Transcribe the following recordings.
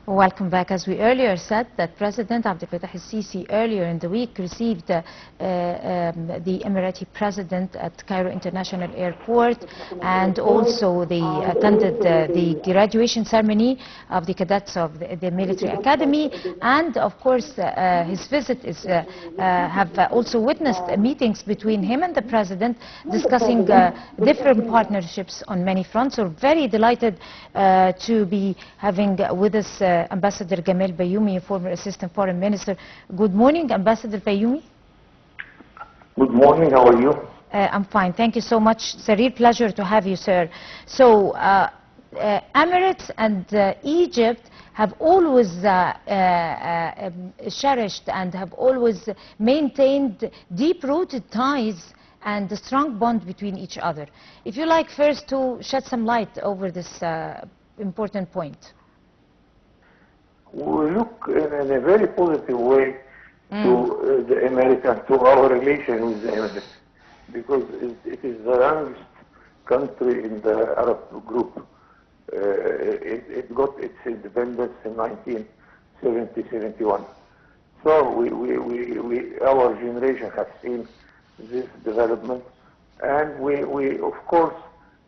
Welcome back. As we earlier said, that President Abdel Fattah el-Sisi earlier in the week received the Emirati President at Cairo International Airport, and also they attended the graduation ceremony of the cadets of the military academy. And of course, his visit is have also witnessed meetings between him and the President discussing different partnerships on many fronts. So very delighted to be having with us Ambassador Gamal Bayoumi, former Assistant Foreign Minister. Good morning, Ambassador Bayoumi. Good morning, how are you? I'm fine, thank you so much. It's a real pleasure to have you, sir. So, Emirates and Egypt have always cherished and have always maintained deep-rooted ties and a strong bond between each other. If you like first to shed some light over this important point. We look in a very positive way to the Americans, to our relation with the Emirates, because it is the youngest country in the Arab group. It got its independence in 1970-71. So our generation has seen this development, and we of course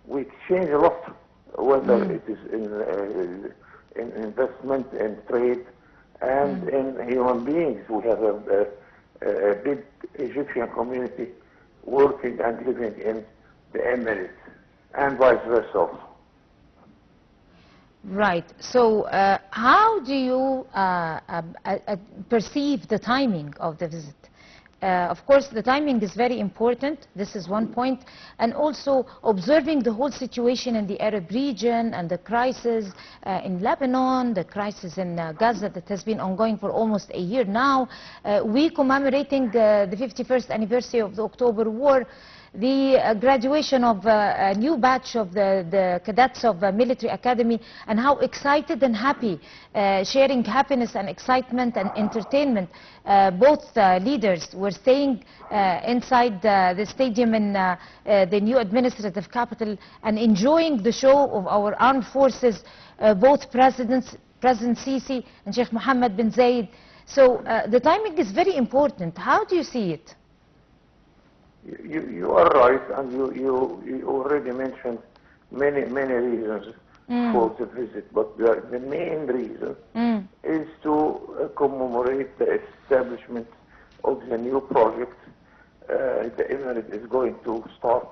we exchange a lot, whether it is in investment and trade and in human beings. We have a big Egyptian community working and living in the Emirates, and vice versa also. Right. So how do you perceive the timing of the visit? Of course, the timing is very important. This is one point. And also observing the whole situation in the Arab region and the crisis in Lebanon, the crisis in Gaza that has been ongoing for almost a year now. We commemorating the 51st anniversary of the October War. The graduation of a new batch of the cadets of the military academy, and how excited and happy, sharing happiness and excitement and entertainment. Both leaders were staying inside the stadium in the new administrative capital and enjoying the show of our armed forces, both presidents, President Sisi and Sheikh Mohammed bin Zayed. So the timing is very important. How do you see it? You are right, and you already mentioned many reasons for the visit, but the main reason is to commemorate the establishment of the new project the Emirate is going to start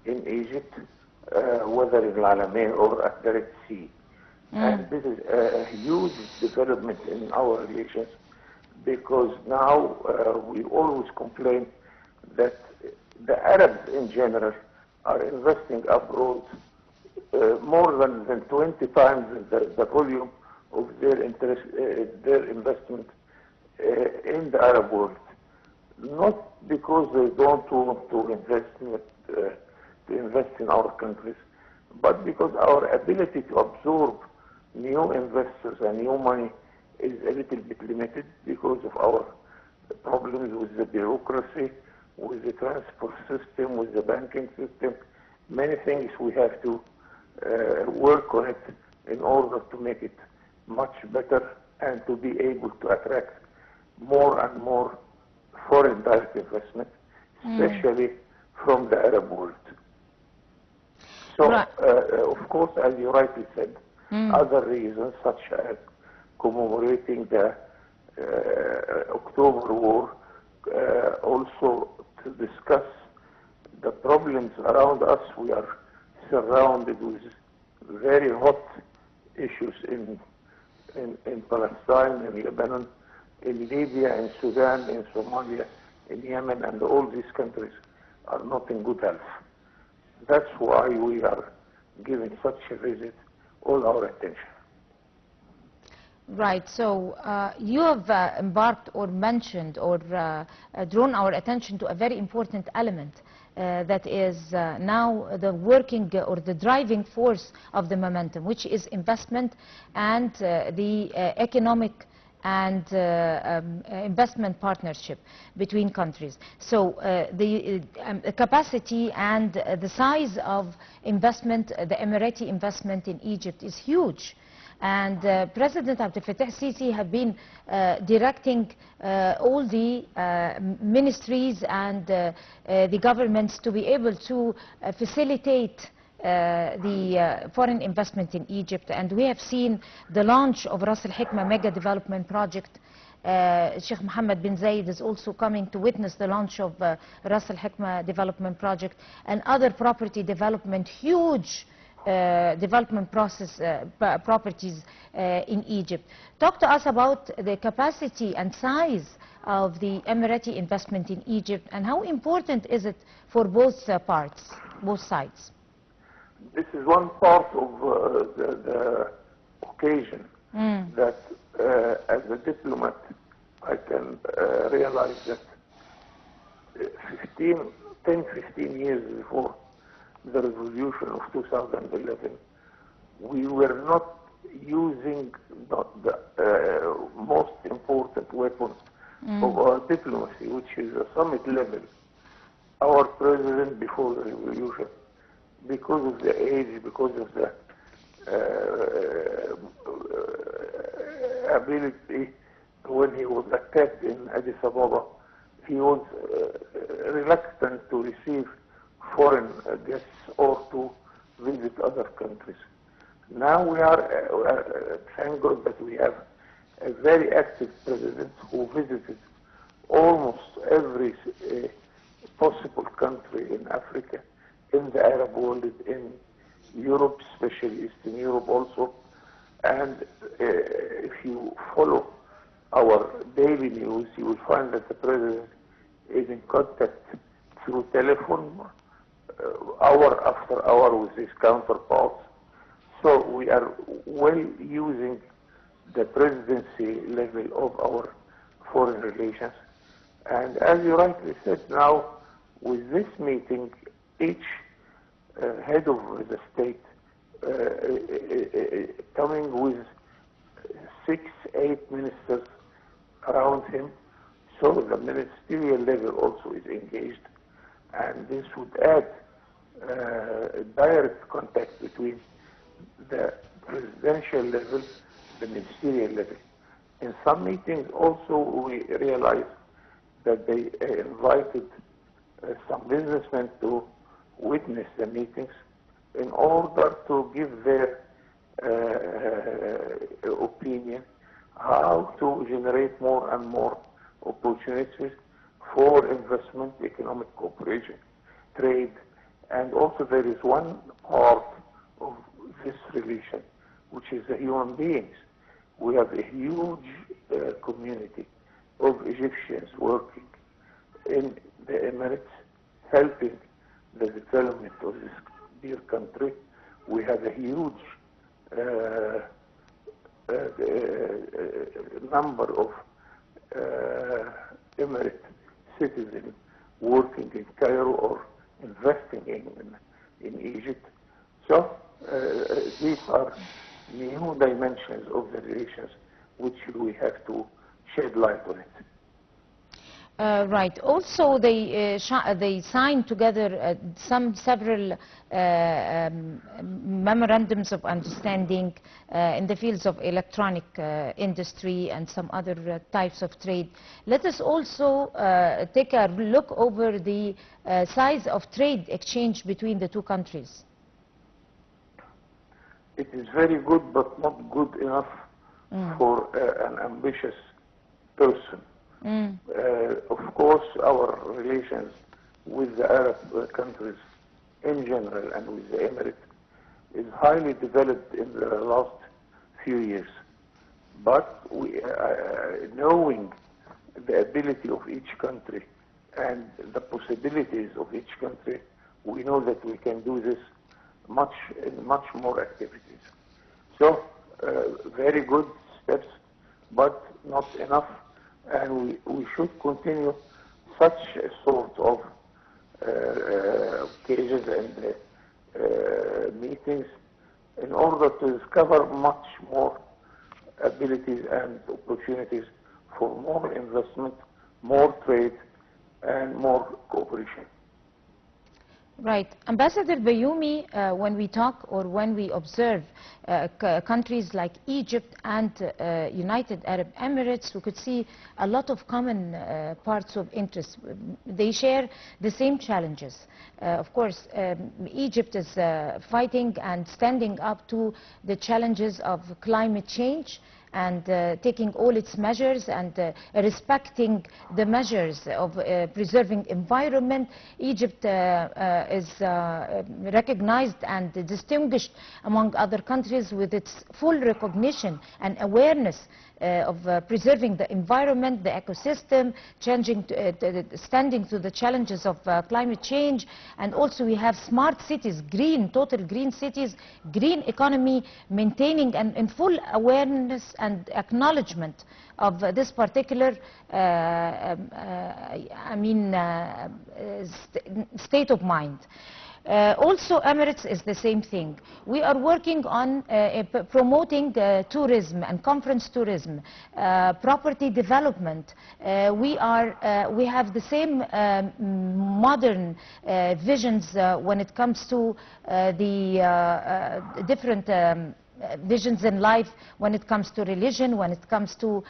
in Egypt, whether in Al Alamein or at the Red Sea. And this is a huge development in our relations, because now we always complain that the Arabs in general are investing abroad more than 20 times the volume of their investment in the Arab world. Not because they don't want to invest in our countries, but because our ability to absorb new investors and new money is a little bit limited because of our problems with the bureaucracy, with the transport system, with the banking system. Many things we have to work on it in order to make it much better and to be able to attract more and more foreign direct investment, especially from the Arab world. So, of course, as you rightly said, other reasons such as commemorating the October War, also to discuss the problems around us. We are surrounded with very hot issues in Palestine, in Lebanon, in Libya, in Sudan, in Somalia, in Yemen, and all these countries are not in good health. That's why we are giving such a visit all our attention. Right, so you have embarked or mentioned or drawn our attention to a very important element that is now the working or the driving force of the momentum, which is investment and the economic and investment partnership between countries. So the capacity and the size of investment, the Emirati investment in Egypt is huge. And President Abdel Fattah Sisi have been directing all the ministries and the governments to be able to facilitate the foreign investment in Egypt. And we have seen the launch of Ras Al Hikma mega development project. Sheikh Mohammed bin Zayed is also coming to witness the launch of Ras Al Hikma development project and other property development, huge development properties in Egypt. Talk to us about the capacity and size of the Emirati investment in Egypt, and how important is it for both parts, both sides? This is one part of the occasion that as a diplomat I can realize that 10, 15 years before the revolution of 2011, we were not using the most important weapon of our diplomacy, which is a summit level. Our president before the revolution, because of the age, because of the ability, when he was attacked in Addis Ababa, he was reluctant to receive foreign guests or to visit other countries. Now we are, thank God that we have a very active president who visited almost every possible country in Africa, in the Arab world, in Europe, especially Eastern Europe also. And if you follow our daily news, you will find that the president is in contact through telephone, hour after hour with his counterparts. So we are well using the presidency level of our foreign relations. And as you rightly said, now with this meeting, each head of the state coming with 6, 8 ministers around him, so the ministerial level also is engaged, and this would add direct contact between the presidential level, the ministerial level. In some meetings also we realized that they invited some businessmen to witness the meetings in order to give their opinion how to generate more and more opportunities for investment, economic cooperation, trade. And also there is one part of this relation, which is the human beings. We have a huge community of Egyptians working in the Emirates, helping the development of this dear country. We have a huge number of Emirate citizens working in Cairo or investing in Egypt. So these are new dimensions of the relations which we have to shed light on it. Right. Also, they signed together several memorandums of understanding in the fields of electronic industry and some other types of trade. Let us also take a look over the size of trade exchange between the two countries. It is very good, but not good enough for an ambitious person. Of course, our relations with the Arab countries in general and with the Emirates is highly developed in the last few years. But we, knowing the ability of each country and the possibilities of each country, we know that we can do this much more activities. So, very good steps, but not enough. And we should continue such a sort of occasions and meetings in order to discover much more abilities and opportunities for more investment, more trade, and more cooperation. Right. Ambassador Bayoumi, when we talk or when we observe countries like Egypt and United Arab Emirates, we could see a lot of common parts of interest. They share the same challenges. Of course, Egypt is fighting and standing up to the challenges of climate change and taking all its measures and respecting the measures of preserving environment. Egypt is recognized and distinguished among other countries with its full recognition and awareness of preserving the environment, the ecosystem, standing to the challenges of climate change. And also we have smart cities, green, total green cities, green economy, maintaining and in full awareness and acknowledgement of this particular state of mind. Also, Emirates is the same thing. We are working on promoting tourism and conference tourism, property development. We have the same modern visions when it comes to the different visions in life, when it comes to religion, when it comes to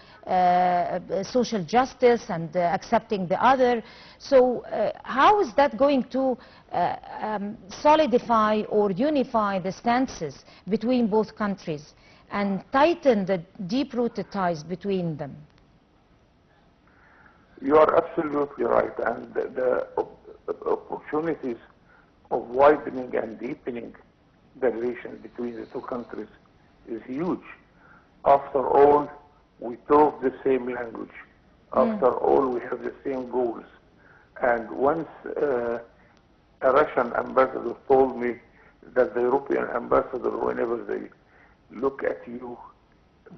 social justice and accepting the other. So how is that going to solidify or unify the stances between both countries and tighten the deep-rooted ties between them? You are absolutely right, and the opportunities of widening and deepening the relation between the two countries is huge. After all, we talk the same language. After all, we have the same goals. And once a Russian ambassador told me that the European ambassador, whenever they look at you,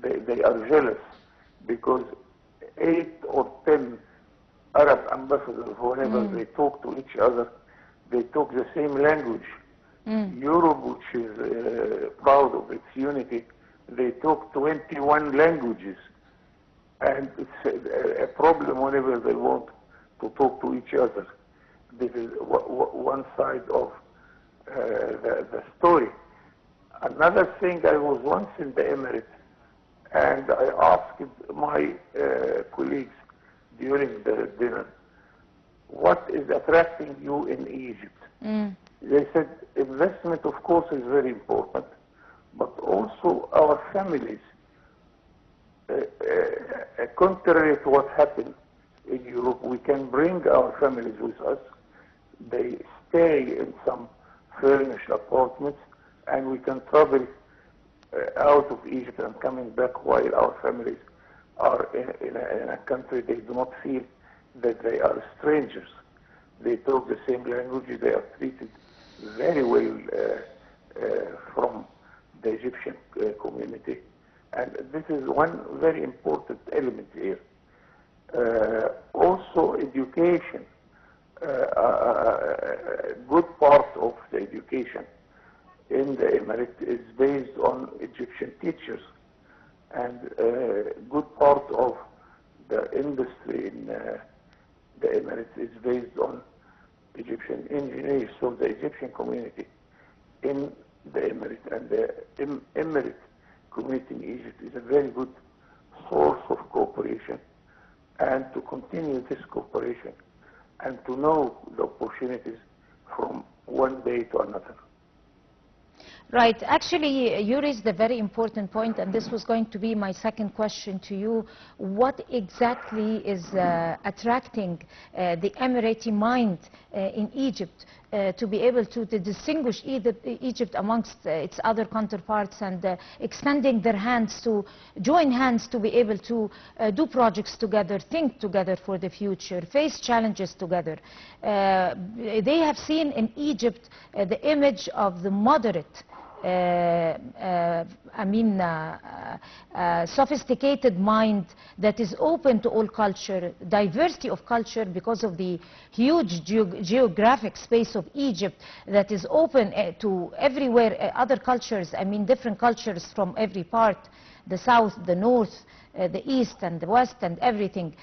they are jealous, because 8 or 10 Arab ambassadors, whenever they talk to each other, they talk the same language. Europe, which is proud of its unity, they talk 21 languages. And it's a problem whenever they want to talk to each other. This is one side of the story. Another thing, I was once in the Emirates, and I asked my colleagues during the dinner, what is attracting you in Egypt? They said, investment, of course, is very important, but also our families. Contrary to what happened in Europe, we can bring our families with us. They stay in some furnished apartments, and we can travel out of Egypt and coming back while our families are in a country. They do not feel that they are strangers. They talk the same language. They are treated very well from the Egyptian community. And this is one very important element here. Also, education. A good part of the education in the Emirates is based on Egyptian teachers, and a good part of the industry in the Emirates is based on Egyptian engineers. So the Egyptian community in the Emirates and the Emirate community in Egypt is a very good source of cooperation, and to continue this cooperation and to know the opportunities from one day to another. Right. Actually, you raised a very important point, and this was going to be my second question to you. What exactly is attracting the Emirati mind in Egypt to be able to distinguish Egypt amongst its other counterparts and extending their hands to join hands to be able to do projects together, think together for the future, face challenges together? They have seen in Egypt the image of the moderate, sophisticated mind that is open to all culture, diversity of culture, because of the huge geographic space of Egypt that is open to everywhere, other cultures, different cultures from every part, the south, the north, the east and the west and everything.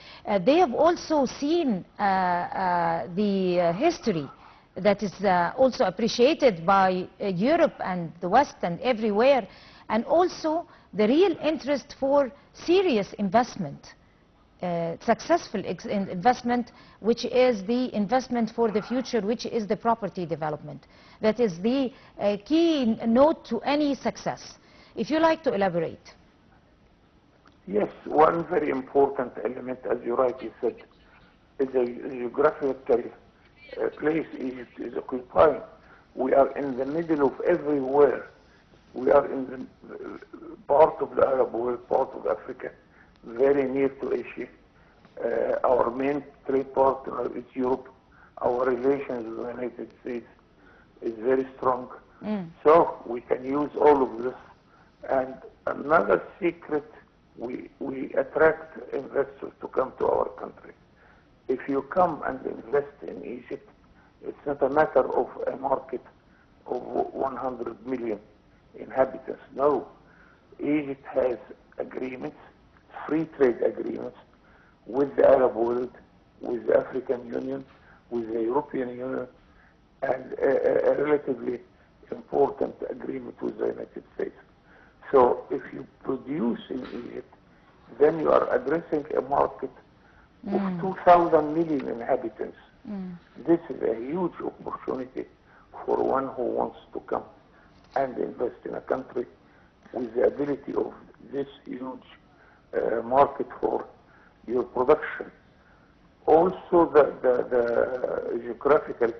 They have also seen the history that is also appreciated by Europe and the West and everywhere, and also the real interest for serious investment, successful investment, which is the investment for the future, which is the property development. That is the key note to any success. If you like to elaborate. Yes, one very important element, as you rightly said, is the geographical place Egypt is occupying. We are in the middle of everywhere. We are in the part of the Arab world, part of Africa, very near to Asia. Our main trade partner is Europe. Our relations with the United States is very strong. So we can use all of this. And another secret, we attract investors to come to our country. If you come and invest in Egypt, it's not a matter of a market of 100 million inhabitants. No. Egypt has agreements, free trade agreements, with the Arab world, with the African Union, with the European Union, and a relatively important agreement with the United States. So if you produce in Egypt, then you are addressing a market of 2,000 million inhabitants. This is a huge opportunity for one who wants to come and invest in a country with the ability of this huge market for your production. Also, the geographical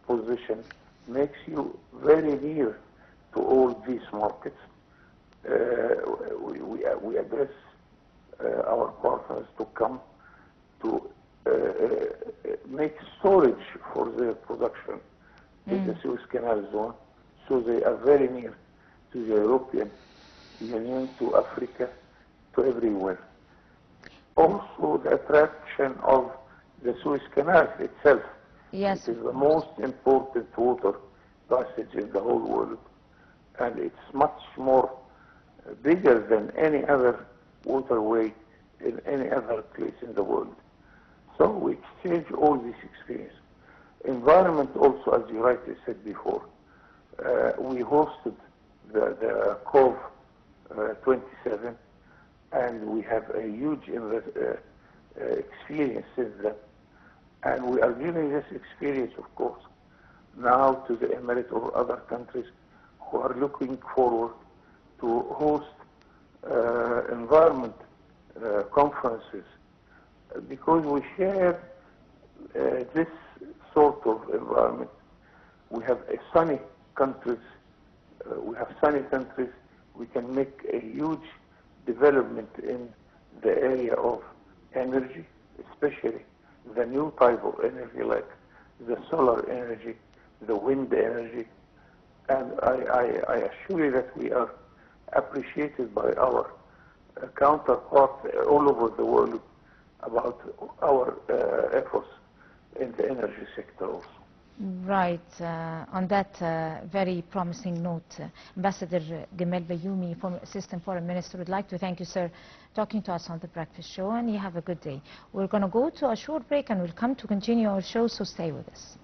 position makes you very near to all these markets. We address our partners to come to make storage for their production in the Suez Canal zone, so they are very near to the European Union, to Africa, to everywhere. Also, the attraction of the Suez Canal itself. Yes, it is the most important water passage in the whole world, and it's much more bigger than any other waterway in any other place in the world. So we exchange all this experience. Environment also, as you rightly said before, we hosted the COV 27, and we have a huge experience since then. And we are giving this experience, of course, now to the Emirates or other countries who are looking forward to host environment conferences, because we share this sort of environment. We have sunny countries. We can make a huge development in the area of energy, especially the new type of energy like the solar energy, the wind energy. And I assure you that we are appreciated by our counterparts all over the world about our efforts in the energy sector also. Right. On that very promising note, Ambassador Gamal Bayoumi, former Assistant Foreign Minister, would like to thank you, sir, talking to us on the Breakfast Show, and you have a good day. We're going to go to a short break and we'll come to continue our show, so stay with us.